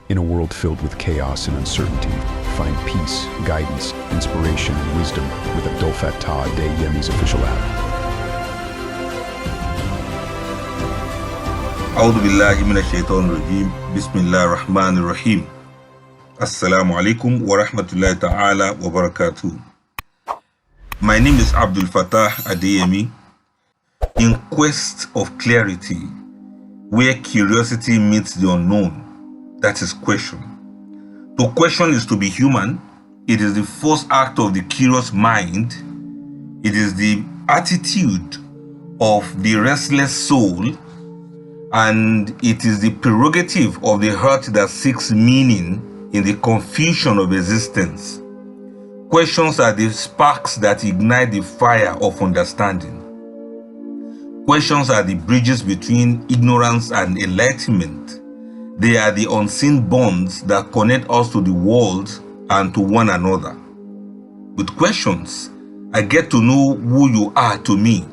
In a world filled with chaos and uncertainty, find peace, guidance, inspiration, and wisdom with Abdul Fattah Adeyemi's official app. أعوذ بالله من الشيطان الرجيم بسم الله الرحمن الرحيم Assalamu alaikum wa rahmatullahi ta'ala wa barakatuh. My name is Abdul Fattah Adeyemi. In quest of clarity, where curiosity meets the unknown, that is question. To question is to be human. It is the first act of the curious mind. It is the attitude of the restless soul, and it is the prerogative of the heart that seeks meaning in the confusion of existence. Questions are the sparks that ignite the fire of understanding. Questions are the bridges between ignorance and enlightenment. They are the unseen bonds that connect us to the world and to one another. With questions, I get to know who you are to me.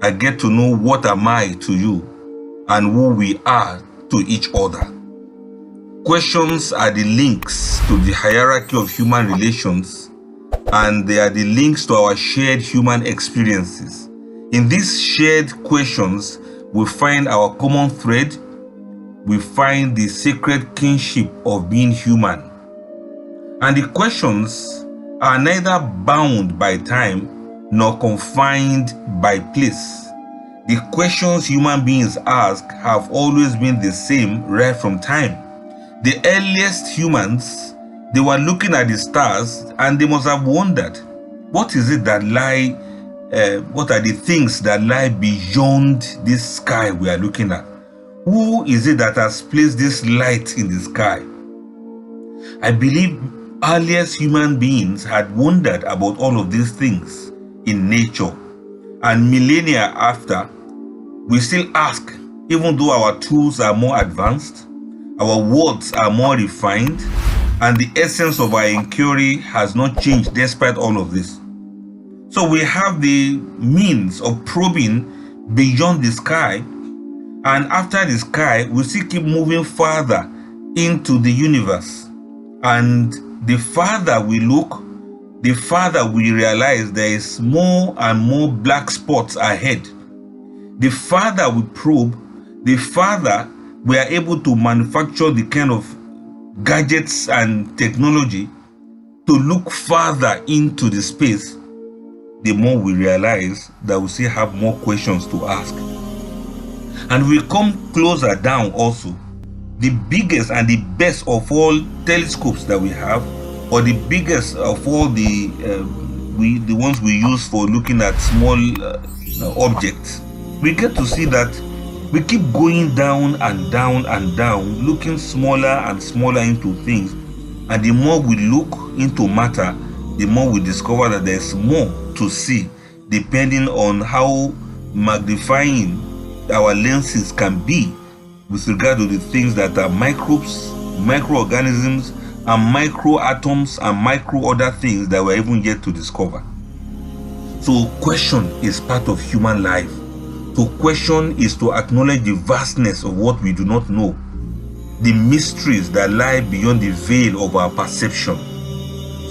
I get to know what am I to you and who we are to each other. Questions are the links to the hierarchy of human relations, and they are the links to our shared human experiences. In these shared questions, we find our common thread. We find the sacred kinship of being human. And the questions are neither bound by time nor confined by place. The questions human beings ask have always been the same right from time. The earliest humans, they were looking at the stars and they must have wondered, what is it that what are the things that lie beyond this sky we are looking at? Who is it that has placed this light in the sky? I believe earliest human beings had wondered about all of these things in nature. And millennia after, we still ask, even though our tools are more advanced, our words are more refined, and the essence of our inquiry has not changed despite all of this. So we have the means of probing beyond the sky, and after the sky, we still keep moving further into the universe. And the farther we look, the farther we realize there is more and more black spots ahead. The farther we probe, the farther we are able to manufacture the kind of gadgets and technology to look farther into the space, the more we realize that we still have more questions to ask. And we come closer down also. The biggest and the best of all telescopes that we have, or the biggest of all the ones we use for looking at small objects, we get to see that we keep going down and down and down, looking smaller and smaller into things. And the more we look into matter, the more we discover that there's more to see, depending on how magnifying our lenses can be with regard to the things that are microbes, microorganisms, and microatoms, and micro other things that we're even yet to discover. So question is part of human life. To question is to acknowledge the vastness of what we do not know, the mysteries that lie beyond the veil of our perception.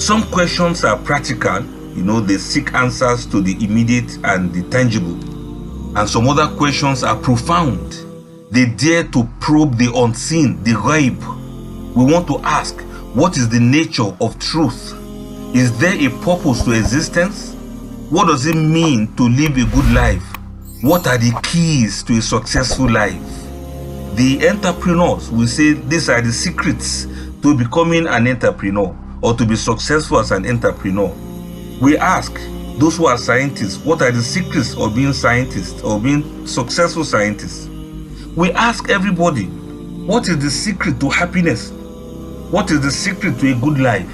Some questions are practical, they seek answers to the immediate and the tangible. And some other questions are profound. They dare to probe the unseen, the ghaib. We want to ask, what is the nature of truth? Is there a purpose to existence? What does it mean to live a good life? What are the keys to a successful life? The entrepreneurs will say these are the secrets to becoming an entrepreneur or to be successful as an entrepreneur. We ask those who are scientists, what are the secrets of being scientists or being successful scientists? We ask everybody, what is the secret to happiness? What is the secret to a good life?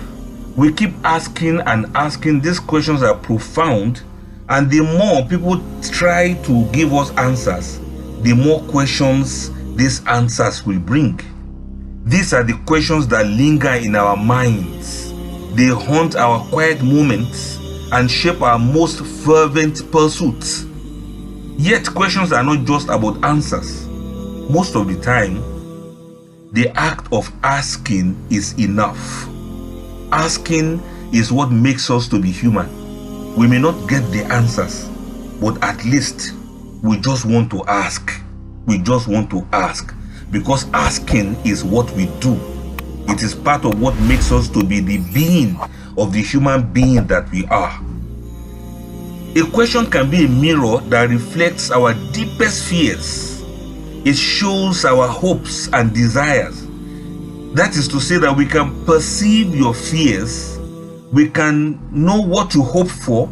We keep asking and asking. These questions are profound, and the more people try to give us answers, the more questions these answers will bring. These are the questions that linger in our minds. They haunt our quiet moments and shape our most fervent pursuits. Yet questions are not just about answers. Most of the time, the act of asking is enough. Asking is what makes us to be human. We may not get the answers, but at least we just want to ask. We just want to ask, because asking is what we do. It is part of what makes us to be the being of the human being that we are. A question can be a mirror that reflects our deepest fears. It shows our hopes and desires. That is to say that we can perceive your fears, we can know what you hope for,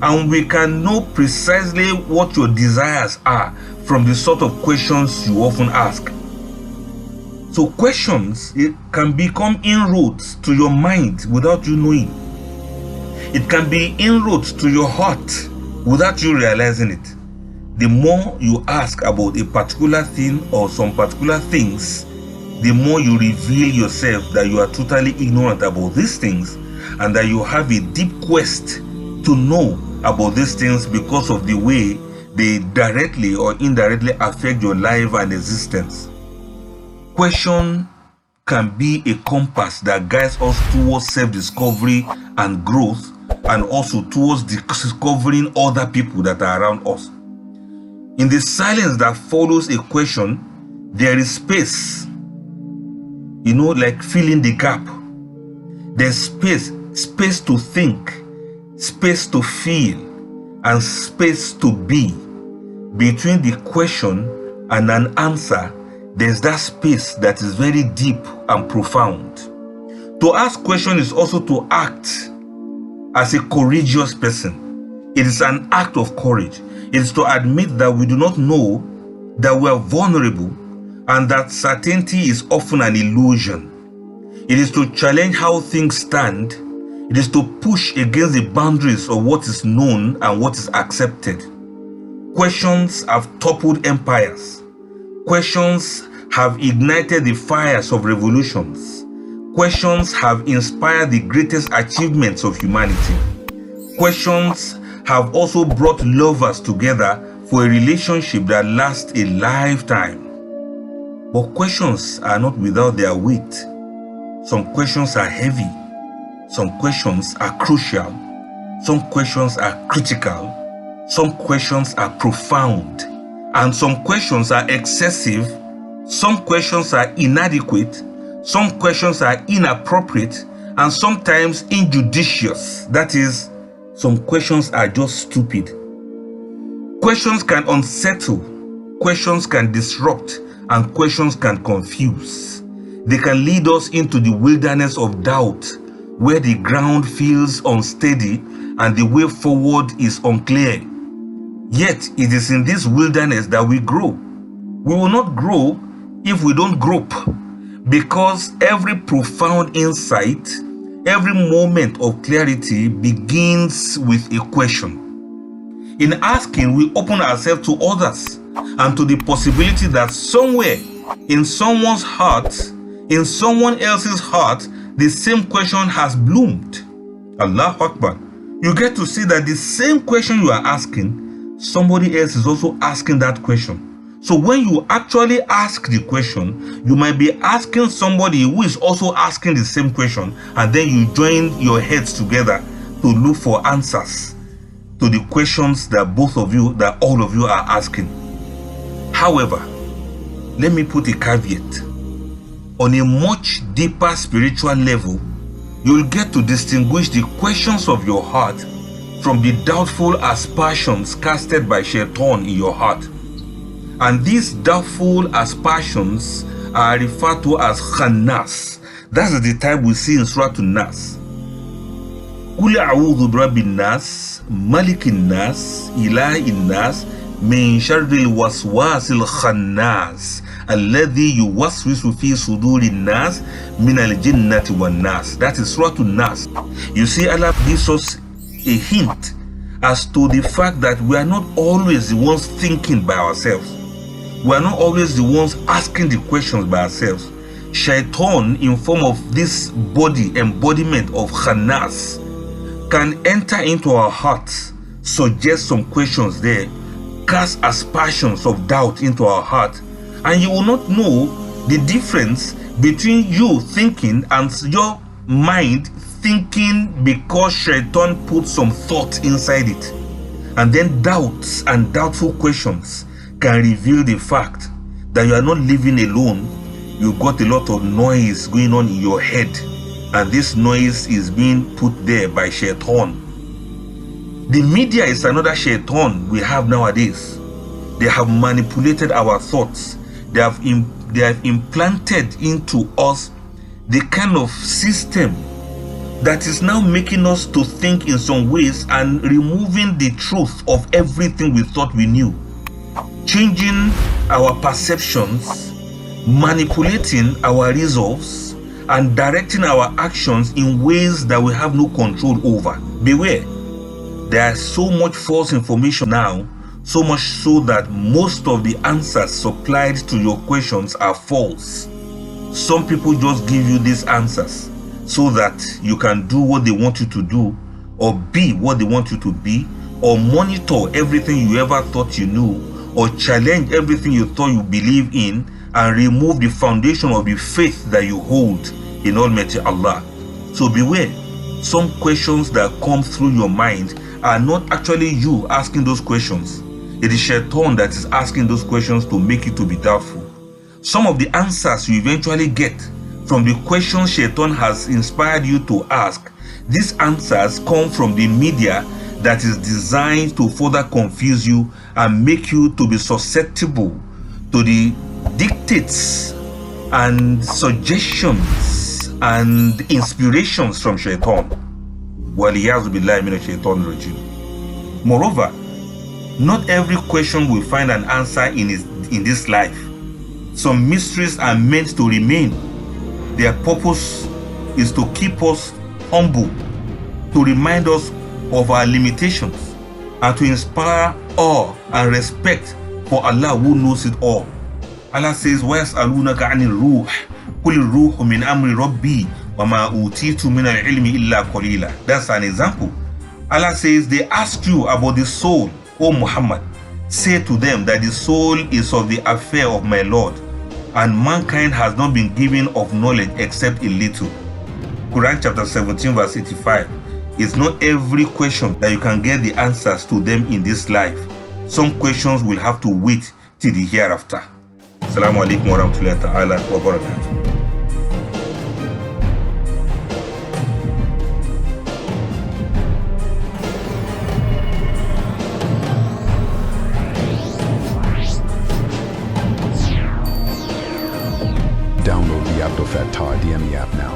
and we can know precisely what your desires are from the sort of questions you often ask. So questions, it can become inroads to your mind without you knowing. It can be inroads to your heart without you realizing it. The more you ask about a particular thing or some particular things, the more you reveal yourself that you are totally ignorant about these things, and that you have a deep quest to know about these things because of the way they directly or indirectly affect your life and existence. Question can be a compass that guides us towards self-discovery and growth, and also towards discovering other people that are around us. In the silence that follows a question, there is space, like filling the gap. There's space to think, space to feel, and space to be. Between the question and an answer, there's that space that is very deep and profound. To ask questions is also to act as a courageous person. It is an act of courage. It is to admit that we do not know, that we are vulnerable, and that certainty is often an illusion. It is to challenge how things stand. It is to push against the boundaries of what is known and what is accepted. Questions have toppled empires. Questions have ignited the fires of revolutions. Questions have inspired the greatest achievements of humanity. Questions have also brought lovers together for a relationship that lasts a lifetime. But questions are not without their weight. Some questions are heavy. Some questions are crucial. Some questions are critical. Some questions are profound. And some questions are excessive. Some questions are inadequate. Some questions are inappropriate. And sometimes injudicious. That is, some questions are just stupid. Questions can unsettle. Questions can disrupt. And questions can confuse. They can lead us into the wilderness of doubt, where the ground feels unsteady and the way forward is unclear. Yet it is in this wilderness that we grow. We will not grow if we don't grope, because every profound insight, every moment of clarity begins with a question. In asking, we open ourselves to others and to the possibility that somewhere in someone's heart, in someone else's heart, the same question has bloomed. Allahu Akbar. You get to see that the same question you are asking, somebody else is also asking that question. So when you actually ask the question, you might be asking somebody who is also asking the same question, and then you join your heads together to look for answers to the questions that both of you, that all of you are asking. However, let me put a caveat. On a much deeper spiritual level, you'll get to distinguish the questions of your heart from the doubtful aspersions casted by Shaitan in your heart. And these doubtful aspersions are referred to as khannas. That's the type we see in Surah An-Nas. Qul a'udhu birabbin nas, malikin nas, ilahin nas, min sharril waswasil khannas, alladhi yuwaswisu fi sudurin nas, min al-jinnati wan nas. That is Surah An-Nas. You see, Allah gives us a hint as to the fact that we are not always the ones thinking by ourselves. We are not always the ones asking the questions by ourselves. Shaitan, in form of this body embodiment of khannas, can enter into our hearts, suggest some questions there, cast aspersions of doubt into our heart, and you will not know the difference between you thinking and your mind thinking because Shaitan put some thought inside it. And then doubts and doubtful questions can reveal the fact that you are not living alone. You got a lot of noise going on in your head, and this noise is being put there by Shaitan. The media is another Shaitan we have nowadays. They have manipulated our thoughts. They have implanted into us the kind of system that is now making us to think in some ways and removing the truth of everything we thought we knew, changing our perceptions, manipulating our resolves, and directing our actions in ways that we have no control over. Beware, there is so much false information now, so much so that most of the answers supplied to your questions are false. Some people just give you these answers so that you can do what they want you to do, or be what they want you to be, or monitor everything you ever thought you knew, or challenge everything you thought you believe in, and remove the foundation of the faith that you hold in Almighty Allah. So beware, some questions that come through your mind are not actually you asking those questions. It is Shaitan that is asking those questions to make you to be doubtful. Some of the answers you eventually get from the questions Shaitan has inspired you to ask, these answers come from the media that is designed to further confuse you and make you to be susceptible to the dictates and suggestions and inspirations from Shaitan. Waliyazu billahi minash shaitanir rajim. Moreover, not every question will find an answer in this life. Some mysteries are meant to remain. Their purpose is to keep us humble, to remind us of our limitations, and to inspire awe and respect for Allah who knows it all. Allah says, وَيَسْأَلُونَكَ عَنِ الرُّوحِ قُلِ الرُّوحُ مِنْ أَمْرِ رَبِّي وَمَا أُوتِيتُ مِنَ الْعِلْمِ إِلَّا قَلِيلًا. That's an example. Allah says, they ask you about the soul, O Muhammad. Say to them that the soul is of the affair of my Lord, and mankind has not been given of knowledge except a little. Quran chapter 17 verse 85. It's not every question that you can get the answers to them in this life. Some questions will have to wait till the hereafter. Assalamu alaikum wa rahmatullahi ta'ala wa barakatuh. Download the Abdul Fattah DME app now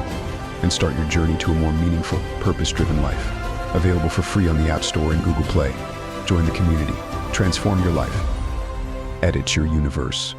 and start your journey to a more meaningful, purpose-driven life. Available for free on the App Store and Google Play. Join the community. Transform your life. Edit your universe.